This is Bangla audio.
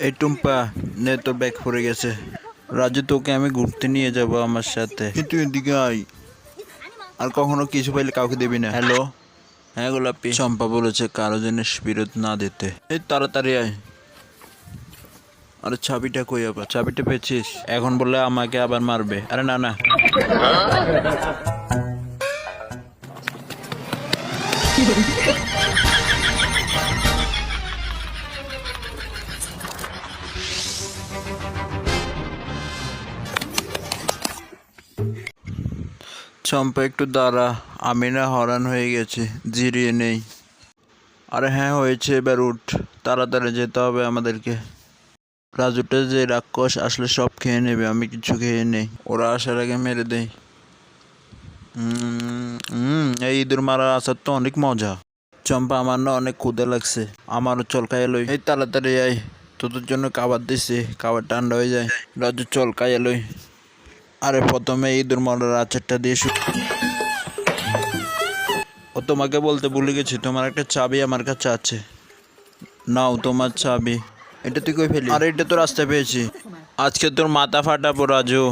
এই টুম্পা, নে তোর ব্যাগ পড়ে গেছে। রাজু, তোকে আমি ঘুরতে নিয়ে যাব আমার সাথে, কিন্তু এদিকে আয়। আর কখনো কিছু পাইলে কাউকে দিবি না। হ্যালো। হ্যাঁ গোলাপি। চম্পা বলেছে কারো জিনিস বিরোধ না দিতে। এই তাড়াতাড়ি আয়। আরে চাবিটা কই? আবার চাবিটা পেয়েছিস? এখন বললে আমাকে আবার মারবে। আরে না না। চম্পা একটু দাঁড়া, আমি না হরান হয়ে গেছি, জিরিয়ে নেই। আরে হ্যাঁ হয়েছে, এবার উঠ, তাড়াতাড়ি যেতে হবে আমাদেরকে। রাজুটা যে রাক্ষস আসলে সব খেয়ে নেবে, আমি কিছু খেয়ে নেই, ওরা আসার আগে মেরে দেই। এই ইঁদুর মারা আসার তো অনেক মজা। চম্পা, আমার না অনেক ক্ষুদা লাগছে, আমারও চল খাই এলোই। এই তাড়াতাড়ি আয়, তোদের জন্য খাবার দিছি, খাবার ঠান্ডা হয়ে যায়। রাজু চল খাই এলোই। আরে প্রথমে ইঁদুর মারার আচারটা দিয়ে ও তোমাকে বলতে ভুলে গেছি, তোমার একটা চাবি আমার কাছে আছে, নাও তোমার চাবি। এটা তুই কই ফেলি? আরে এটা তো রাস্তায় পেয়েছি। আজকে তোর মাথা ফাটাবো রাজু।